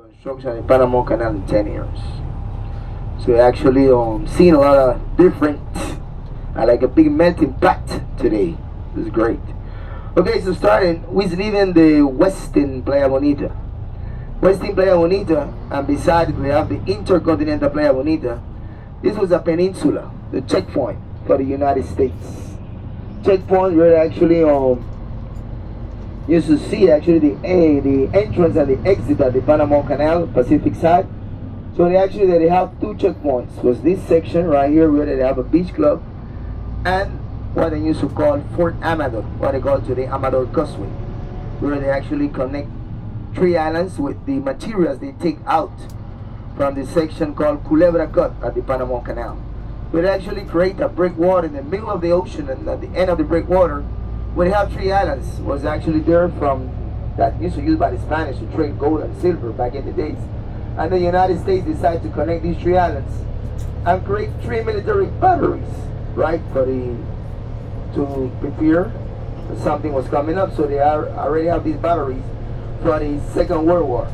construction in Panama Canal in 10 years. So actually seeing a lot of different, I like a big melting pot today. This is great. Okay, so starting, we're leaving the Western Playa Bonita. Western Playa Bonita, and beside it we have the Intercontinental Playa Bonita. This was a peninsula, the checkpoint for the United States. Checkpoint where actually used to see actually the entrance and the exit at the Panama Canal Pacific side. So they have two checkpoints. Was this section right here where they have a beach club, and what they used to call Fort Amador, what they call today Amador Causeway, where they actually connect three islands with the materials they take out from the section called Culebra Cut at the Panama Canal. Where they actually create a breakwater in the middle of the ocean, and at the end of the breakwater, we have three islands. Was actually there from that used to use by the Spanish to trade gold and silver back in the days. And the United States decided to connect these three islands and create three military batteries, right, to prepare something was coming up. So they already have these batteries for the Second World War.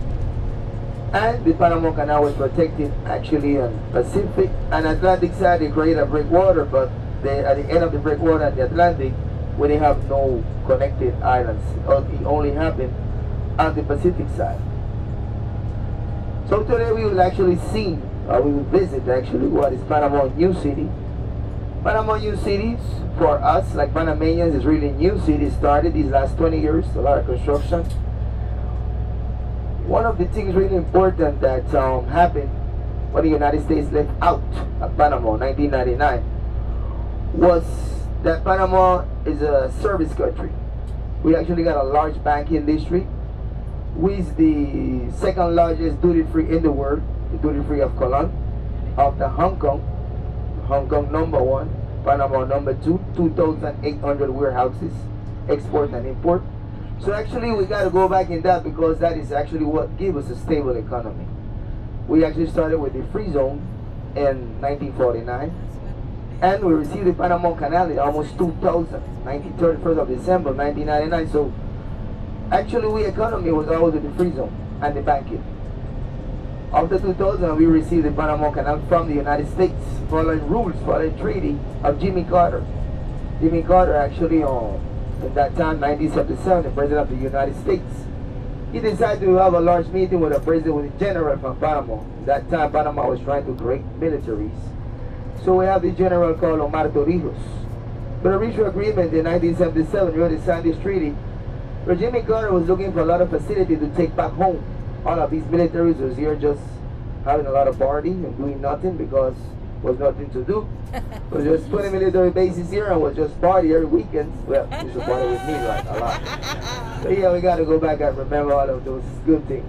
And the Panama Canal was protected actually on Pacific and Atlantic side. They created a breakwater, but at the end of the breakwater at the Atlantic, where they have no connected islands. It only happened on the Pacific side. So today we will actually see, we will visit actually what is Panama New City. Panama New Cities for us, like Panamanians, is really new city. Started these last 20 years, a lot of construction. One of the things really important that happened when the United States left out of Panama in 1999 was that Panama is a service country. We actually got a large banking district. We's the second largest duty-free in the world, the duty-free of Colón, after Hong Kong. Hong Kong number one, Panama number two, 2,800 warehouses, export and import. So actually we got to go back in that, because that is actually what gave us a stable economy. We actually started with the free zone in 1949. And we received the Panama Canal in almost 2000, 31st of December 1999. So actually our economy was always in the free zone and the banking. After 2000, we received the Panama Canal from the United States, following rules, following treaty of Jimmy Carter. Jimmy Carter actually, at that time, 1977, the president of the United States, he decided to have a large meeting with the president, with the general from Panama. At that time, Panama was trying to create militaries. So we have the general called Omar Torrijos. But a reached agreement in 1977, where they signed this treaty, where Jimmy Carter was looking for a lot of facility to take back home. All of these militaries was here just having a lot of party and doing nothing, because there was nothing to do. It was just 20 military bases here and was just party every weekend. Well, you should party with me like a lot. So yeah, we got to go back and remember all of those good things.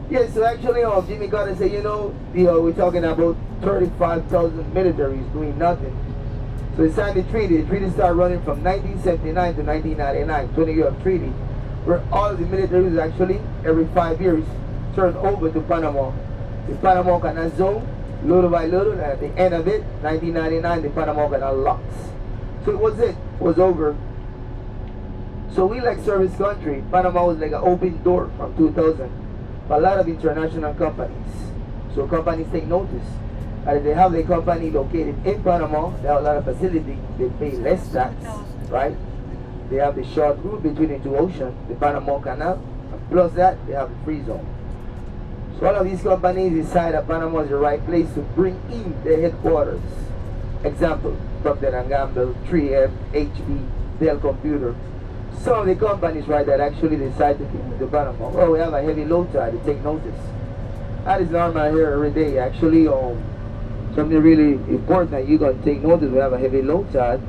Yeah, so actually Jimmy Carter said, we're talking about 35,000 militaries doing nothing. So he signed the treaty. The treaty started running from 1979 to 1999, 20-year treaty, where all of the militaries actually, every 5 years, turned over to Panama. The Panama Canal zone, little by little, and at the end of it, 1999, the Panama Canal locks. So it was over. So we, like service country, Panama was like an open door from 2000. A lot of international companies. So companies take notice. And if they have their company located in Panama, they have a lot of facility, they pay less tax, right? They have the short route between the two oceans, the Panama Canal, and plus that, they have the free zone. So all of these companies decide that Panama is the right place to bring in their headquarters. Example, Procter & Gamble, 3M, HP, Dell Computer. Some of the companies, right, that actually decide to come to Panama. Well, we have a heavy low tide to take notice. That is normal here every day. Actually, something really important that you're going to take notice. We have a heavy low tide,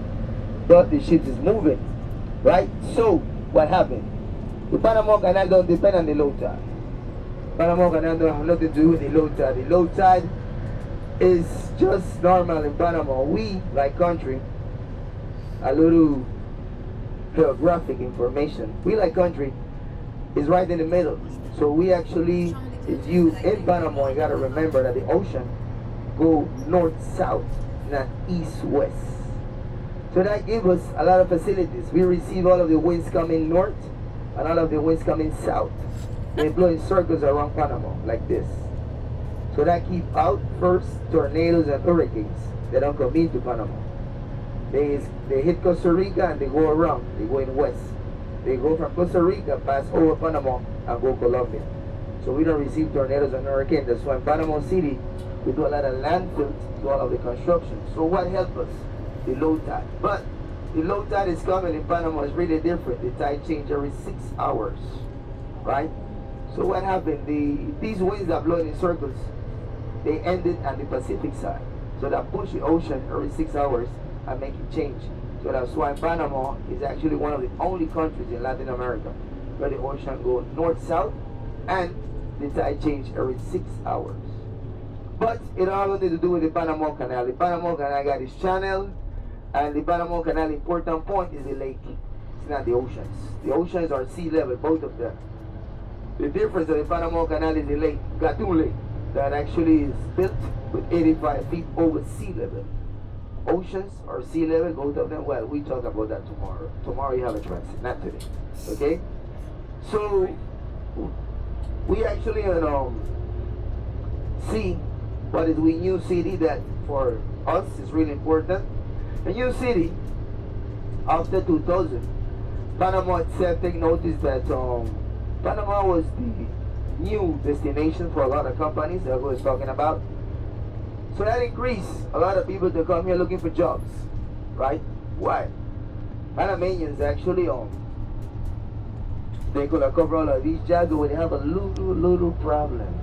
but the ship is moving, right? So, what happened? The Panama Canal don't depend on the low tide. Panama Canal don't have nothing to do with the low tide. The low tide is just normal in Panama. We, like country, a little geographic information. We, like country, is right in the middle. So we actually is used in Panama. You gotta remember that the ocean go north-south, not east-west. So that gives us a lot of facilities. We receive all of the winds coming north and all of the winds coming south. They blow in circles around Panama like this. So that keep out first tornadoes and hurricanes. They don't come into Panama. They hit Costa Rica and they go around. They go in west. They go from Costa Rica, pass over Panama, and go Colombia. So we don't receive tornadoes and hurricanes. That's why in Panama City, we do a lot of landfills, do all of the construction. So what helps us? The low tide. But the low tide is coming in Panama is really different. The tide change every 6 hours, right? So what happened? These winds that blow in circles, they ended on the Pacific side. So that push the ocean every 6 hours and make it change. So that's why Panama is actually one of the only countries in Latin America where the ocean goes north-south and the tide change every 6 hours. But it all has to do with the Panama Canal. The Panama Canal got its channel, and the Panama Canal important point is the lake. It's not the oceans. The oceans are sea level, both of them. The difference of the Panama Canal is the lake, Gatun Lake, that actually is built with 85 feet over sea level. Oceans are sea level, both of them. Well, we talk about that tomorrow. Tomorrow you have a transit, not today. Okay? So we actually see what is we new city that for us is really important. A new city after 2000, Panama itself take notice that Panama was the new destination for a lot of companies that I was talking about. So that increased a lot of people to come here looking for jobs, right? Why? Panamanians actually they could have covered all of these jobs, but they have a little problem.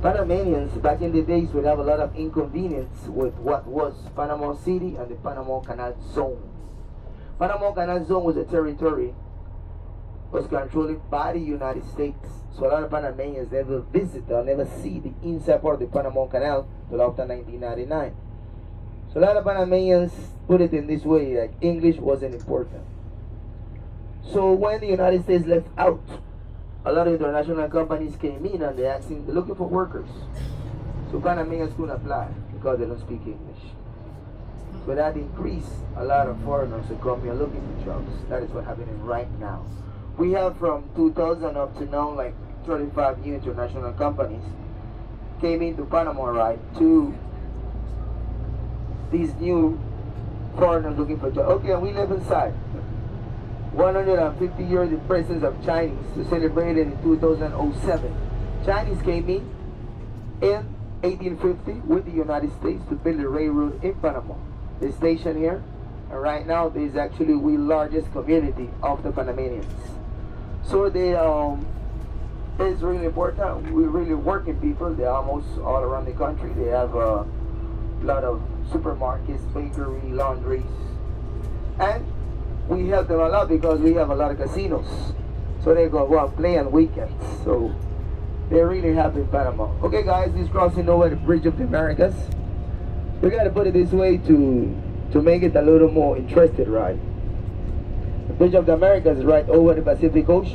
Panamanians back in the days would have a lot of inconvenience with what was Panama City and the Panama Canal Zone. Panama Canal Zone was a territory was controlled by the United States. So a lot of Panamanians never visit or never see the inside part of the Panama Canal till after 1999. So a lot of Panamanians put it in this way, like English wasn't important. So when the United States left out, a lot of international companies came in and they're looking for workers. So Panamanians couldn't apply because they don't speak English. So that increased a lot of foreigners to come here looking for jobs. That is what's happening right now. We have from 2000 up to now like 35 new international companies came into Panama, right, to these new foreigners looking for jobs. Okay, and we live inside. 150 years the presence of Chinese to celebrate it in 2007. Chinese came in 1850 with the United States to build a railroad in Panama. They stationed here, and right now there's actually the largest community of the Panamanians. So they it's really important. We're really working people. They're almost all around the country. They have a lot of supermarkets, bakery, laundries, and we help them a lot because we have a lot of casinos. So they go out play on weekends. So they're really happy in Panama. Okay guys, this crossing over the Bridge of the Americas. We gotta put it this way to make it a little more interesting, right? The Bridge of the Americas is right over the Pacific Ocean.